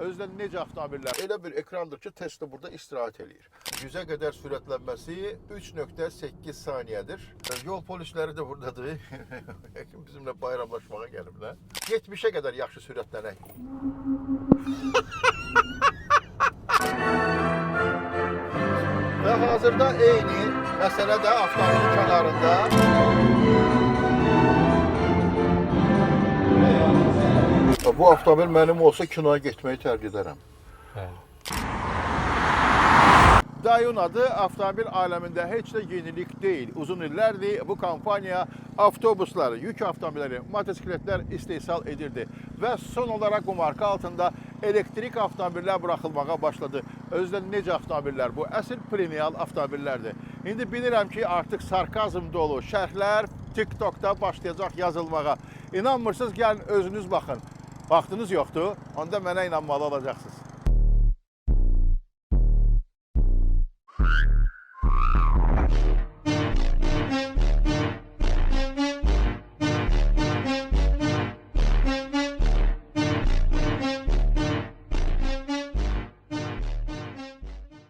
özdə necə avtomobillər. Elə bir ekrandır ki, Tesla burada istirahət eləyir. 100-ə qədər sürətlənməsi 3.8 saniyədir. Yol polisləri də buradadır. Bizimlə bayramlaşmağa gəliblər. 70-ə qədər yaxşı sürətlənək. Və hazırda eyni məsələ də avtomobilin kənarında. Bu avtomobil mənim olsa kinoya getməyi tərk edərəm. Dayun adı avtomobil aləmində heç də yenilik deyil. Uzun illərdir bu kompaniya avtobusları, yük avtomobilləri, motosikletlər istehsal edirdi. Və son olaraq bu marka altında elektrik avtomobillər buraxılmağa başladı. Özdə necə avtomobillər bu? Əsl premial avtomobillərdir. İndi bilirəm ki, artıq sarkazm dolu şərhlər TikTokda başlayacaq yazılmağa. İnanmırsınız, gəlin özünüz baxın. Vaxtınız yoxdur, onda mənə inanmalı olacaqsınız.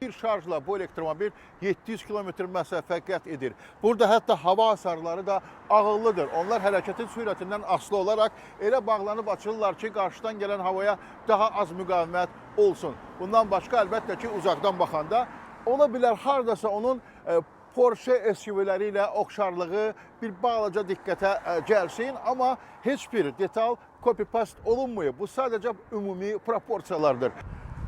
Bir şarjla bu elektromobil 700 km məsafə qət edir. Burada hətta hava hasarları da ağıllıdır. Onlar hərəkətin sürətindən asılı olaraq elə bağlanıb açılırlar ki, qarşıdan gələn havaya daha az müqavimət olsun. Bundan başqa əlbəttə ki, uzaqdan baxanda ola bilər hardasa onun Porsche SUV-ləri ilə oxşarlığı bir balaca diqqətə gəlsin, amma heç bir detal copy-paste olunmuyor. Bu sadəcə ümumi proporsiyalardır.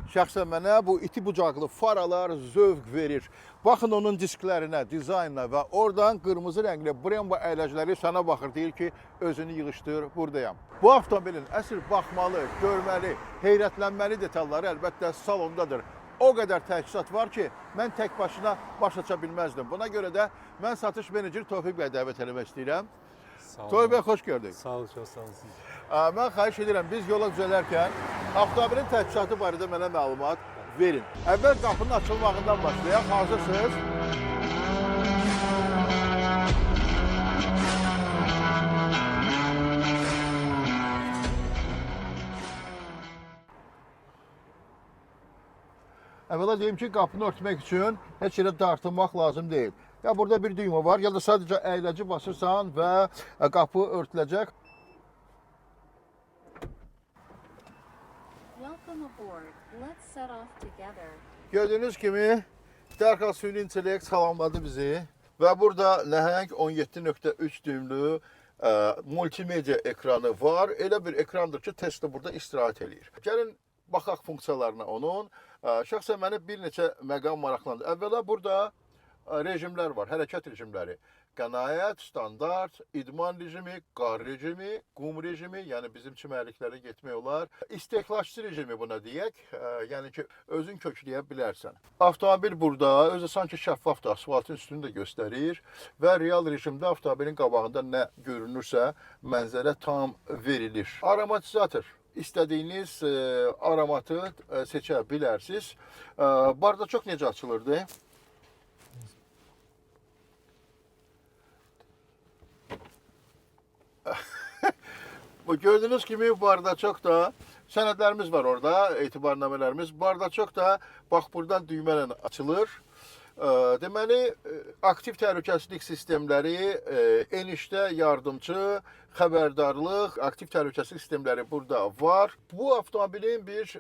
Şəxsən mənə bu iti bucaqlı faralar zövq verir. Baxın onun disklərinə, dizaynına və oradan qırmızı rəngli Brembo əyləciləri sənə baxır, deyir ki, özünü yığışdır, buradayam. Bu avtomobilin əsl baxmalı, görməli, heyrətlənməli detalları əlbəttə salondadır. O qədər təchizat var ki, mən tək başına baş aça bilməzdim. Buna görə də mən satış meneceri Tofiq bəy dəvət eləmək istəyirəm. Tofiq bəy, xoş gördük. Sağ olun, çox sağ olun. Mən xahiş edirəm, biz yola düzələrkən avtomobilin təchizatı barədə mənə məlumat verin. Əvvəl qapının açılmağından başlayaq, hazırsınız. Əvvəla deyim ki, qapını örtmək üçün heç yerə dartılmaq lazım deyil. Ya burada bir düymə var, ya da sadəcə əyləci basırsan və qapı örtüləcək. Gördüyünüz kimi dərhal süni intellekt salamladı bizi və burada nəhəng 17.3 düymlü multimedia ekranı var. Elə bir ekrandır ki, Tesla burada istirahət eləyir. Gəlin baxaq funksiyalarına onun. Şəxsən məni bir neçə məqam maraqlandı. Əvvəla burada rejimlər var, hərəkət rejimləri. Qənaət, standart, idman rejimi, qar rejimi, qum rejimi, yəni bizim çimərliklərə getmək olar. İstehlakçı rejimi buna deyək, yəni ki, özün kökləyə bilərsən. Avtomobil burada özü sanki şəffafdır, asfaltın üstünü də göstərir və real rejimdə avtomobilin qabağında nə görünürsə, mənzərə tam verilir. Aromatizator. İstədiyiniz aromatı seçə bilərsiniz. Bardachok necə açılırdı? Bu gördüyünüz kimi bardachok da sənədlərimiz var orada, etibarnamələrimiz. Bardachok da bax buradan düymə ilə açılır. Deməli, aktiv təhlükəsizlik sistemləri, enişdə yardımcı, xəbərdarlıq, aktiv təhlükəsizlik sistemləri burada var. Bu avtomobilin bir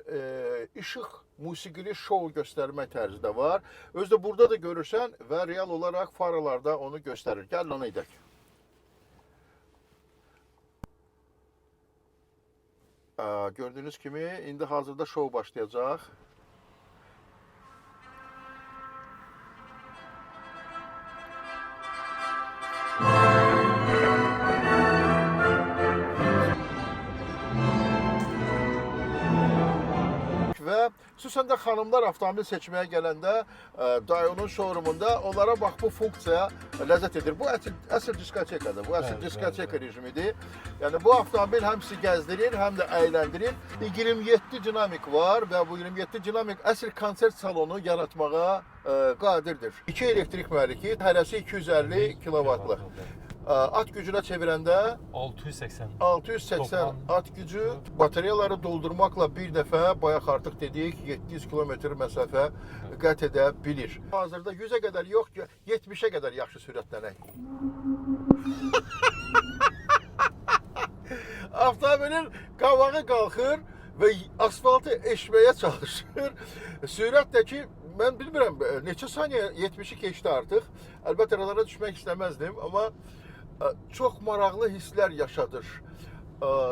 işıq musiqili şou göstərmə tərzi də var. Özü də burada da görürsən və real olaraq faralarda onu göstərir. Gəlin ona edək. Gördüyünüz kimi indi hazırda şou başlayacaq. Və xüsusən də xanımlar avtomobil seçməyə gələndə Dayonun showroomunda onlara bax bu funksiyaya ləzzət edir. Bu əsl diskotekadır, bu əsl diskoteka rejimidir. Yəni bu avtomobil həm sizi gəzdirir, həm də əyləndirir. 27 dinamik var və bu 27 dinamik əsl konsert salonu yaratmağa qadirdir. 2 elektrik mühərriki, hərəsi 250 kilovatlıq. At gücünə çevirəndə 680. 680 at gücü, batareyaları doldurmaqla bir dəfə bayaq artıq dedik 700 kilometr məsafə qət edə bilir. Hazırda 100-ə qədər yox, 70-ə qədər yaxşı sürətlənək. Avtomobilin qavağı qalxır və asfaltı eşməyə çalışır. Sürət də ki, mən bilmirəm, neçə saniyə 70-i keçdi artıq. Əlbəttə, radara düşmək istəməzdim, amma çox maraqlı hisslər yaşadır.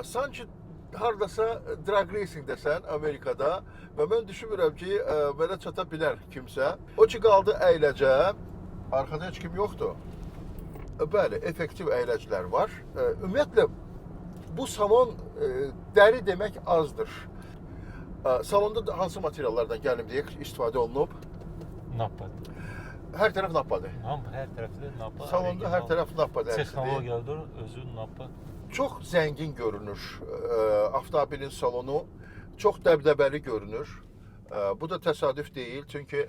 Sanki hardasa drag racing desən Amerikada və mən düşünmürəm ki, mənə çata bilər kimsə. O ki, qaldı əyləcə, arxada heç kim yoxdur. Bəli, effektiv əyləclər var. Ümumiyyətlə, bu salon dəri demək azdır. Salonda hansı materiallardan gəlim deyək, istifadə olunub? Nappa. Hər tərəf nappadır. Hər tərəfdə nappa. Salonda hər tərəf nappa dərisidir. Texnologiyadır, özü nappa. Çox zəngin görünür avtomobilin salonu. Çox dəbdəbəli görünür. Bu da təsadüf deyil, çünki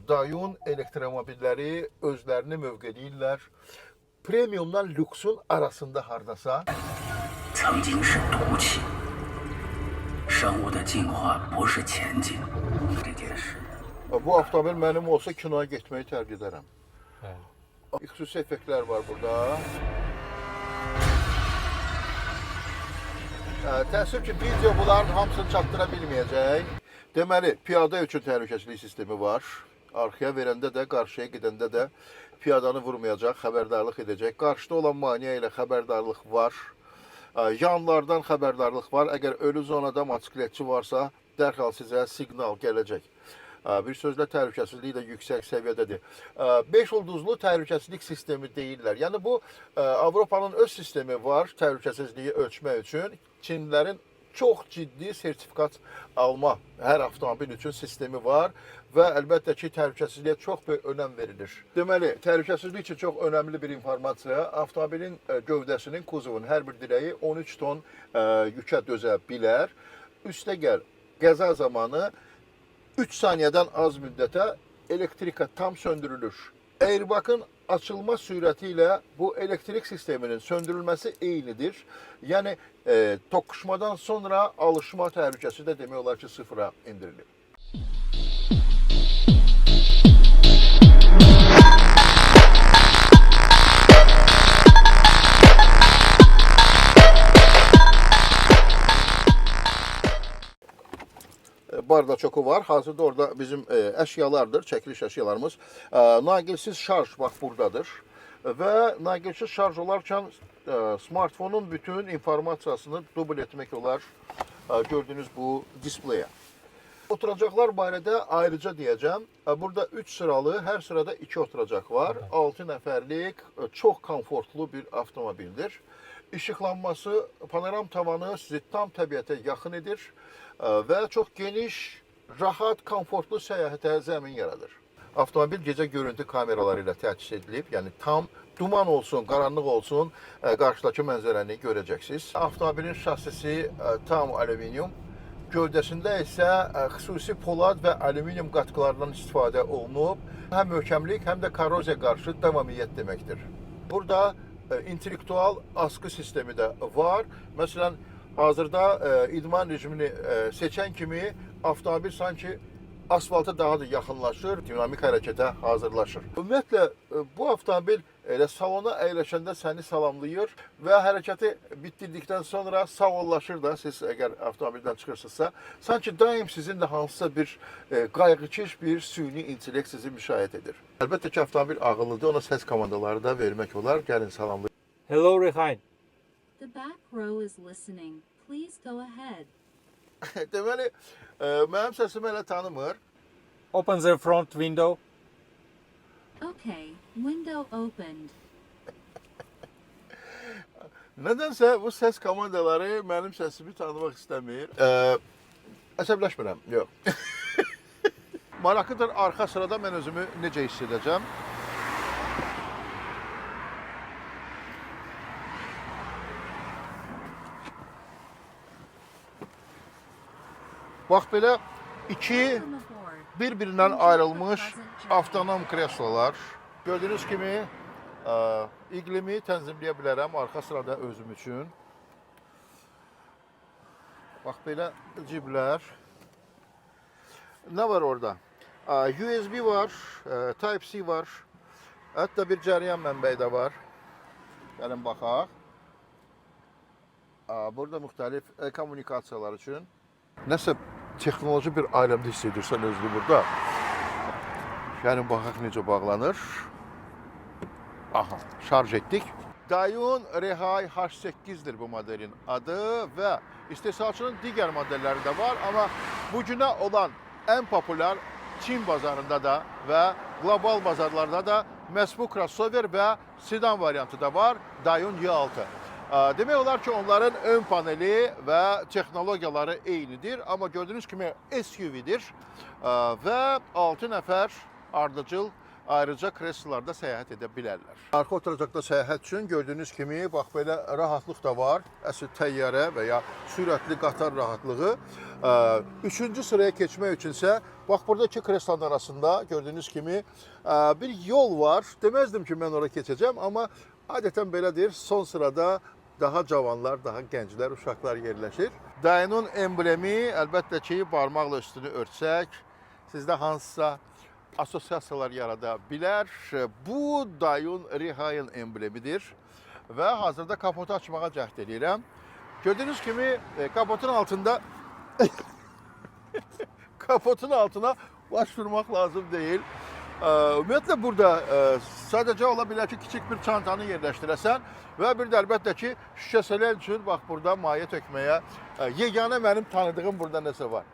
Dayun elektromobilləri özlərini mövqeləyirlər. Premiumdan lüksun arasında hardasa. 曾经是毒气，生物的进化不是前进这件事。 Bu avtomobil mənim olsa kinoya getməyi tərk edərəm. Xüsusi effektlər var burada. Təəssüf ki, video bunların hamısını çatdıra bilməyəcək. Deməli, piyada üçün təhlükəsizlik sistemi var. Arxaya verəndə də, qarşıya gedəndə də piyadanı vurmayacaq, xəbərdarlıq edəcək. Qarşıda olan maneə ilə xəbərdarlıq var. Yanlardan xəbərdarlıq var. Əgər ölü zonada motosikletçi varsa, dərhal sizə siqnal gələcək. Bir sözlə təhlükəsizlik də yüksək səviyyədədir. 5 ulduzlu təhlükəsizlik sistemi deyirlər. Yəni bu Avropanın öz sistemi var təhlükəsizliyi ölçmək üçün. Çinlilərin çox ciddi sertifikat alma hər avtomobil üçün sistemi var və əlbəttə ki, təhlükəsizliyə çox böyük önəm verilir. Deməli, təhlükəsizlik üçün çox önəmli bir informasiya. Avtomobilin gövdəsinin, kuzovun hər bir dirəyi 13 ton yükə dözə bilər. Üstəgəl qəza zamanı 3 saniyədən az müddətə elektrika tam söndürülür. Airbag'ın açılma sürəti ilə bu elektrik sisteminin söndürülməsi eynidir. Yəni, toqquşmadan sonra alışma təhlükəsi də demək olar ki, sıfıra indirilir. Barda çoku var. Hazırda orada bizim əşyalardır, çəkiliş əşyalarımız. Naqilsiz şarj bax buradadır. Və naqilsiz şarj olarkən smartfonun bütün informasiyasını dubl etmək olar gördüyünüz bu displeyə. Oturacaqlar barədə ayrıca deyəcəm. Burada 3 sıralı, hər sırada 2 oturacaq var. 6 nəfərlik, çox komfortlu bir avtomobildir. İşıqlanması, panoram tavanı sizi tam təbiətə yaxın edir və çox geniş, rahat, komfortlu səyahətə zəmin yaradır. Avtomobil gecə görüntü kameraları ilə təchiz edilib, yəni tam duman olsun, qaranlıq olsun, qarşıdakı mənzərəni görəcəksiniz. Avtomobilin şasisi tam alüminium, gövdəsində isə xüsusi polad və alüminium qatqılarından istifadə olunub. Həm möhkəmlik, həm də korroziya qarşı davamiyyət deməkdir. Burada intellektual askı sistemi də var. Məsələn, hazırda idman rejimini seçən kimi avtomobil sanki asfalta daha da yaxınlaşır, dinamik hərəkətə hazırlaşır. Ümumiyyətlə, bu avtomobil elə salona əyləşəndə səni salamlayır və hərəkəti bitirdikdən sonra sağollaşır da, siz əgər avtomobildən çıxırsınızsa, sanki daim sizinlə hansısa bir qayğıkeş bir süni intellekt sizi müşahidə edir. Əlbəttə ki, avtomobil ağıllıdır, ona səs komandaları da vermək olar. Gəlin salamlayın. Hello, Rehain. The back row is listening. Please go ahead. Deməli, mənim səsimi elə tanımır. Open the front window. Okay, window opened. Nədənsə bu səs komandaları mənim səsimi tanımaq istəmir. Əsəbləşmirəm, yox. Maraqlıdır, arxa sırada mən özümü necə hiss edəcəm. Bax belə iki Welcome aboard. bir-birindən ayrılmış avtonom kreslolar. Gördüyünüz kimi İqlimi tənzimləyə bilərəm arxa sırada özüm üçün. Bax belə ciblər. Nə var orada? USB var, Type-C var. Hətta bir cəryan mənbəyi də var. Gəlin baxaq. Burada müxtəlif kommunikasiyalar üçün. Nəsə texnoloji bir aləmdə hiss edirsən özünü burada. Gəlin baxaq necə bağlanır. Aha, şarj etdik. Dayun Rehai H8'dir bu modelin adı və istehsalçının digər modelləri də var, amma bu günə olan ən populyar Çin bazarında da və qlobal bazarlarda da məhz bu crossover və sedan variantı da var, Dayun Y6. Demək olar ki, onların ön paneli və texnologiyaları eynidir, amma gördüyünüz kimi SUV-dir və 6 nəfər ardıcıl ayrıca kreslolarda səyahət edə bilərlər. Arxa oturacaqda səyahət üçün gördüyünüz kimi bax belə rahatlıq da var. Əsl təyyarə və ya sürətli qatar rahatlığı. Üçüncü sıraya keçmək üçünsə bax buradakı kreslonun arasında gördüyünüz kimi bir yol var. Deməzdim ki, mən ora keçəcəm, amma adətən belədir. Son sırada daha cavanlar, daha gənclər, uşaqlar yerləşir. Dayunun emblemi əlbəttə ki, barmaqla üstünü örtsək, sizdə hansısa asosiasiyalar yarada bilər. Bu Dayun Rehai'nin emblemidir və hazırda kapotu açmağa cəhd edirəm. Gördüyünüz kimi kapotun altında kapotun altına baş vurmaq lazım deyil. Ümumiyyətlə burada sadəcə ola bilər ki, kiçik bir çantanı yerləşdirəsən və bir də əlbəttə ki, şüşəsələr üçün bax burada maye tökməyə yeganə mənim tanıdığım burada nəsə var.